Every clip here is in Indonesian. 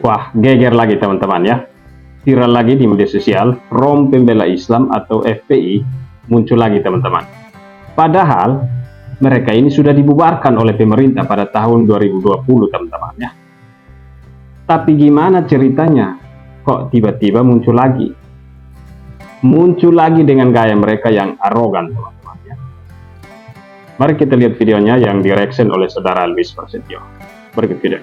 Wah, geger lagi teman-teman ya. Viral lagi di media sosial, Front Pembela Islam atau FPI muncul lagi teman-teman. Padahal mereka ini sudah dibubarkan oleh pemerintah pada tahun 2020 teman-teman ya. Tapi gimana ceritanya? Kok tiba-tiba muncul lagi? Muncul lagi dengan gaya mereka yang arogan teman-teman ya. Mari kita lihat videonya yang direction oleh saudara Luis Prasetyo. Berikut video.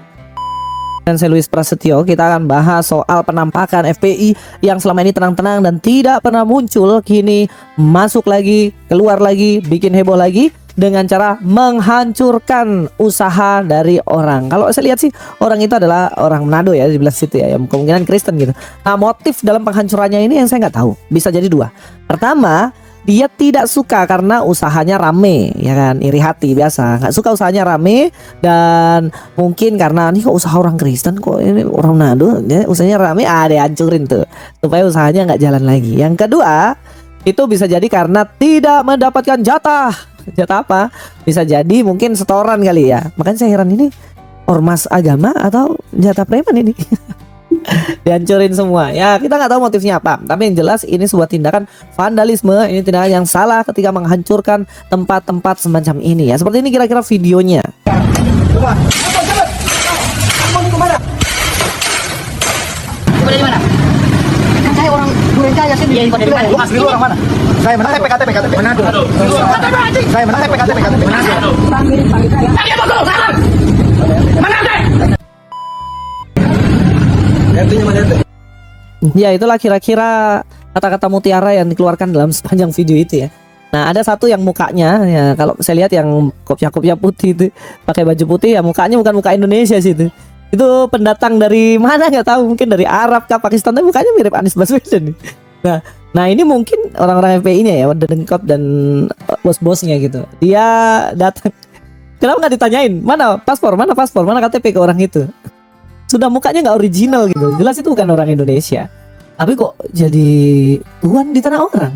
Dan saya Luis Prasetyo, kita akan bahas soal penampakan FPI yang selama ini tenang-tenang dan tidak pernah muncul, kini masuk lagi, keluar lagi, bikin heboh lagi dengan cara menghancurkan usaha dari orang. Kalau saya lihat sih orang itu adalah orang Manado ya, di belah situ ya, yang kemungkinan Kristen gitu. Nah, motif dalam penghancurannya ini yang saya nggak tahu. Bisa jadi dua. Pertama, dia tidak suka karena usahanya rame, ya kan, iri hati biasa, nggak suka usahanya rame, dan mungkin karena nih kok usaha orang Kristen, kok ini orang Manado ya, usahanya rame, dihancurin tuh supaya usahanya nggak jalan lagi. Yang kedua, itu bisa jadi karena tidak mendapatkan jatah apa? Bisa jadi mungkin setoran kali ya. Makanya saya heran, ini ormas agama atau jatah preman ini? Dihancurin semua ya, kita nggak tahu motifnya apa, tapi yang jelas ini sebuah tindakan vandalisme, ini tindakan yang salah ketika menghancurkan tempat-tempat semacam ini ya. Seperti ini kira-kira videonya. Saya orang Durenkaya sih. Iya, dari mana? Mas dulu orang mana? Saya menang KTP Manado. Saya menang KTP Manado. Ya, itulah kira-kira kata-kata mutiara yang dikeluarkan dalam sepanjang video itu ya. Nah, ada satu yang mukanya ya, kalau saya lihat yang kopiah-kopiah putih itu, pakai baju putih ya, mukanya bukan muka Indonesia sih itu. Itu pendatang dari mana nggak tahu, mungkin dari Arab kah, Pakistan, tapi mukanya mirip Anies Baswedan. Nah ini mungkin orang-orang FPI-nya ya, Dengkot dan bos-bosnya gitu. Dia datang, kenapa nggak ditanyain mana paspor, mana KTP ke orang itu? Sudah mukanya nggak original gitu, jelas itu bukan orang Indonesia. Tapi kok jadi tuan di tanah orang?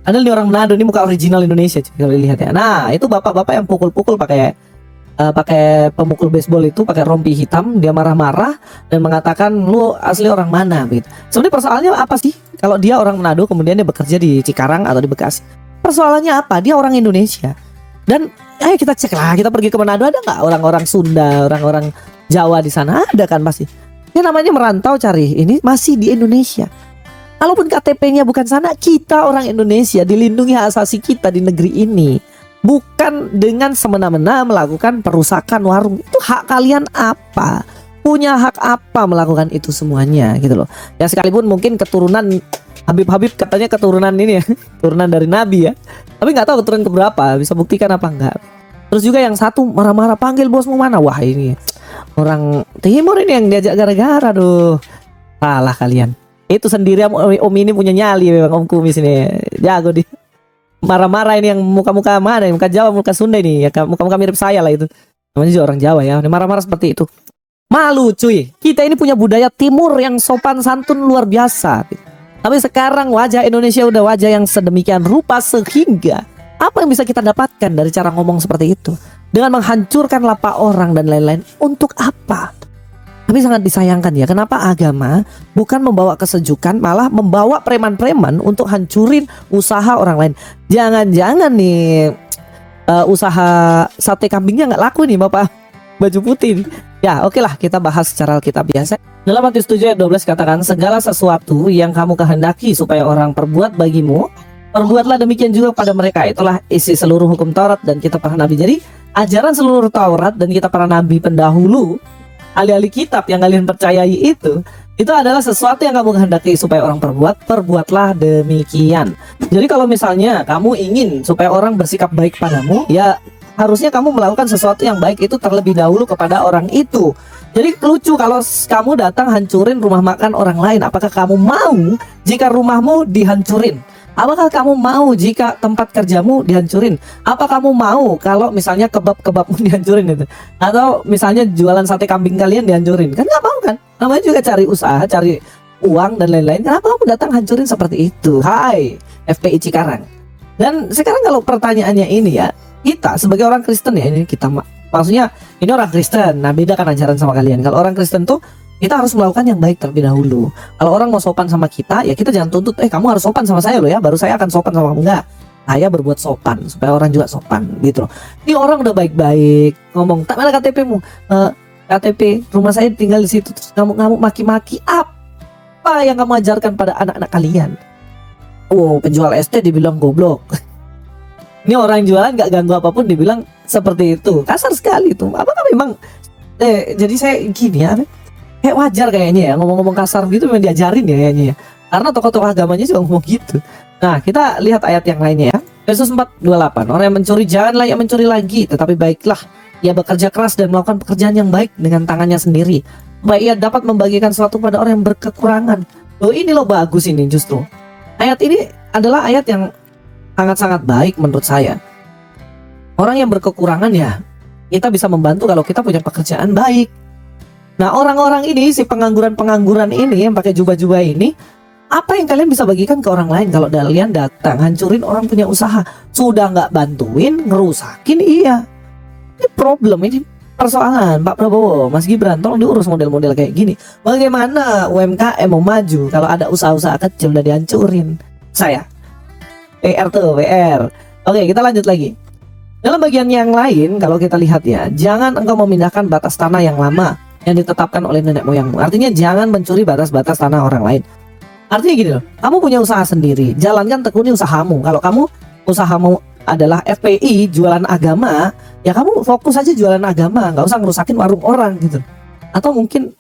Ada nih orang Manado, ini muka original Indonesia kalau dilihat ya. Nah itu bapak-bapak yang pukul-pukul pakai pemukul baseball itu, pakai rompi hitam, dia marah-marah dan mengatakan lu asli orang mana gitu. Sebenarnya persoalannya apa sih? Kalau dia orang Manado kemudian dia bekerja di Cikarang atau di Bekasi, persoalannya apa? Dia orang Indonesia. Dan ayo kita cek lah, kita pergi ke Manado, ada nggak orang-orang Sunda, orang-orang Jawa di sana? Ada kan pasti. Ini namanya merantau cari, ini masih di Indonesia. Kalaupun KTP-nya bukan sana, kita orang Indonesia, dilindungi hak asasi kita di negeri ini. Bukan dengan semena-mena melakukan perusakan warung. Itu hak kalian apa? Punya hak apa melakukan itu semuanya gitu loh. Ya sekalipun mungkin keturunan Habib katanya keturunan ini ya, keturunan dari Nabi ya. Tapi nggak tahu keturunan keberapa, bisa buktikan apa enggak. Terus juga yang satu marah-marah, panggil bosmu mana? Wah ini orang Timur ini yang diajak gara-gara, aduh. Salah kalian. Itu sendiri om ini punya nyali memang, om kumis ini jago di marah-marah ini, yang muka-muka mana, muka Jawa, muka Sunda ini ya, muka-muka mirip saya lah itu. Namanya juga orang Jawa ya, marah-marah seperti itu. Malu cuy, kita ini punya budaya Timur yang sopan santun luar biasa. Tapi sekarang wajah Indonesia udah wajah yang sedemikian rupa, sehingga apa yang bisa kita dapatkan dari cara ngomong seperti itu? Dengan menghancurkan lapak orang dan lain-lain, untuk apa? Tapi sangat disayangkan ya, kenapa agama bukan membawa kesejukan, malah membawa preman-preman untuk hancurin usaha orang lain. Jangan-jangan nih usaha sate kambingnya nggak laku nih bapak baju putih. Ya oke lah, kita bahas secara Alkitab biasa. Dalam Matius 7 ayat 12 katakan, segala sesuatu yang kamu kehendaki supaya orang perbuat bagimu, perbuatlah demikian juga pada mereka. Itulah isi seluruh hukum Taurat dan kitab para nabi. Jadi ajaran seluruh Taurat dan kitab para nabi pendahulu, ahli-ahli kitab yang kalian percayai itu adalah sesuatu yang kamu kehendaki supaya orang perbuatlah demikian. Jadi kalau misalnya kamu ingin supaya orang bersikap baik padamu, ya harusnya kamu melakukan sesuatu yang baik itu terlebih dahulu kepada orang itu. Jadi lucu kalau kamu datang hancurin rumah makan orang lain. Apakah kamu mau jika rumahmu dihancurin? Apakah kamu mau jika tempat kerjamu dihancurin? Apa kamu mau kalau misalnya kebabmu dihancurin itu? Atau misalnya jualan sate kambing kalian dihancurin? Kan gak mau kan? Namanya juga cari usaha, cari uang dan lain-lain. Kenapa kamu datang hancurin seperti itu? Hai FPI Cikarang. Dan sekarang kalau pertanyaannya ini ya, kita sebagai orang Kristen ya, ini kita maksudnya ini orang Kristen, nah beda kan ajaran sama kalian. Kalau orang Kristen tuh Kita harus melakukan yang baik terlebih dahulu. Kalau orang mau sopan sama kita, ya kita jangan tuntut, kamu harus sopan sama saya loh ya, baru saya akan sopan sama kamu. Enggak. Saya berbuat sopan supaya orang juga sopan gitu loh. Ini orang udah baik-baik ngomong, tak mana KTP-mu? KTP rumah saya tinggal di situ. Terus ngamuk-ngamuk maki-maki, apa yang kamu ajarkan pada anak-anak kalian? Oh, penjual ST dibilang goblok. Ini orang jualan nggak ganggu apapun dibilang seperti itu. Kasar sekali itu. Apakah memang jadi saya gini ya, kayak wajar kayaknya ya ngomong-ngomong kasar gitu, memang diajarin ya kayaknya ya. Karena tokoh-tokoh agamanya juga ngomong gitu. Nah, kita lihat ayat yang lainnya ya. Yesus 4:28. Orang yang mencuri janganlah ia mencuri lagi, tetapi baiklah ia bekerja keras dan melakukan pekerjaan yang baik dengan tangannya sendiri, supaya ia dapat membagikan sesuatu pada orang yang berkekurangan. Loh, ini loh bagus ini justru. Ayat ini adalah ayat yang sangat-sangat baik menurut saya. Orang yang berkekurangan ya, kita bisa membantu kalau kita punya pekerjaan baik. Nah, orang-orang ini, si pengangguran-pengangguran ini yang pakai jubah-jubah ini, apa yang kalian bisa bagikan ke orang lain kalau kalian datang hancurin orang punya usaha? Sudah nggak bantuin, ngerusakin, iya. Ini problem, ini persoalan. Pak Prabowo, Mas Gibran, tolong diurus model-model kayak gini. Bagaimana UMKM mau maju kalau ada usaha-usaha kecil udah dihancurin? Saya PR tuh, PR. Oke, kita lanjut lagi. Dalam bagian yang lain, kalau kita lihat ya, jangan engkau memindahkan batas tanah yang lama yang ditetapkan oleh nenek moyangmu. Artinya jangan mencuri batas-batas tanah orang lain. Artinya gini loh, kamu punya usaha sendiri, jalankan tekuni usahamu. Kalau kamu usahamu adalah FPI, jualan agama, ya kamu fokus aja jualan agama, nggak usah ngerusakin warung orang gitu. Atau mungkin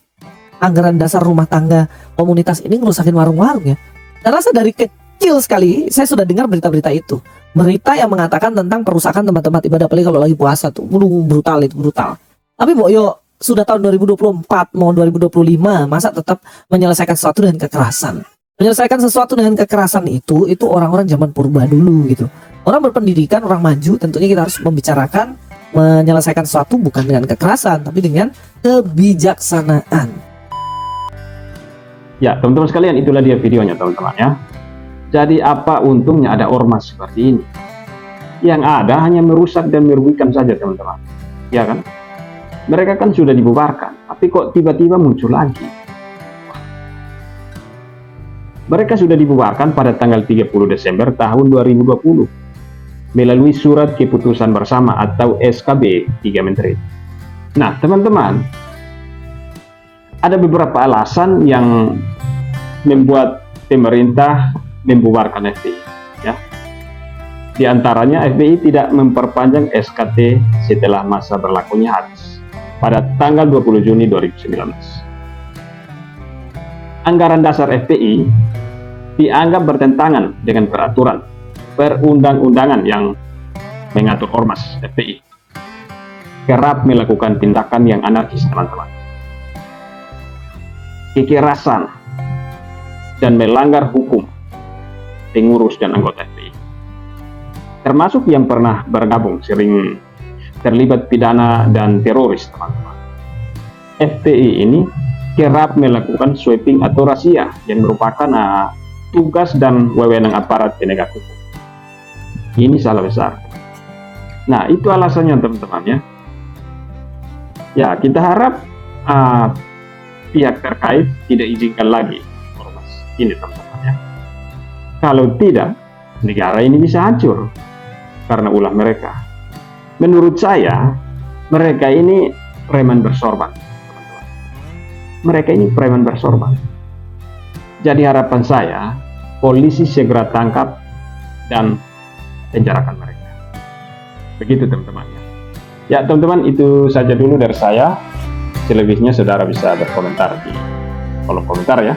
anggaran dasar rumah tangga komunitas ini ngerusakin warung-warung ya. Saya rasa dari kecil sekali saya sudah dengar berita-berita itu. Berita yang mengatakan tentang perusakan tempat-tempat ibadah, apalagi kalau lagi puasa tuh, brutal itu, brutal. Tapi Boyo sudah tahun 2024 mau 2025, masa tetap menyelesaikan sesuatu dengan kekerasan? Menyelesaikan sesuatu dengan kekerasan itu orang-orang zaman purba dulu gitu. Orang berpendidikan, orang maju, tentunya kita harus membicarakan menyelesaikan sesuatu bukan dengan kekerasan, tapi dengan kebijaksanaan. Ya, teman-teman sekalian, itulah dia videonya teman-teman ya. Jadi apa untungnya ada ormas seperti ini? Yang ada hanya merusak dan merugikan saja teman-teman. Ya kan? Mereka kan sudah dibubarkan, tapi kok tiba-tiba muncul lagi? Mereka sudah dibubarkan pada tanggal 30 Desember tahun 2020 melalui surat keputusan bersama atau SKB 3 Menteri. Nah, teman-teman, ada beberapa alasan yang membuat pemerintah membubarkan FPI ya. Di antaranya FPI tidak memperpanjang SKT setelah masa berlakunya habis pada tanggal 20 Juni 2019. Anggaran dasar FPI dianggap bertentangan dengan peraturan perundang-undangan yang mengatur ormas FPI. Kerap melakukan tindakan yang anarkis, teman-teman. Kekerasan dan melanggar hukum pengurus dan anggota FPI. Termasuk yang pernah bergabung sering terlibat pidana dan teroris, teman-teman. FPI ini kerap melakukan sweeping atau razia yang merupakan tugas dan wewenang aparat penegak hukum. Ini salah besar. Nah, itu alasannya teman-teman ya. Ya, kita harap pihak terkait tidak izinkan lagi ormas ini teman-teman ya. Kalau tidak, negara ini bisa hancur karena ulah mereka. Menurut saya, mereka ini preman bersorban, teman-teman. Mereka ini preman bersorban. Jadi harapan saya, polisi segera tangkap dan penjarakan mereka. Begitu teman-teman. Ya teman-teman, itu saja dulu dari saya. Selebihnya saudara bisa berkomentar di kolom komentar ya.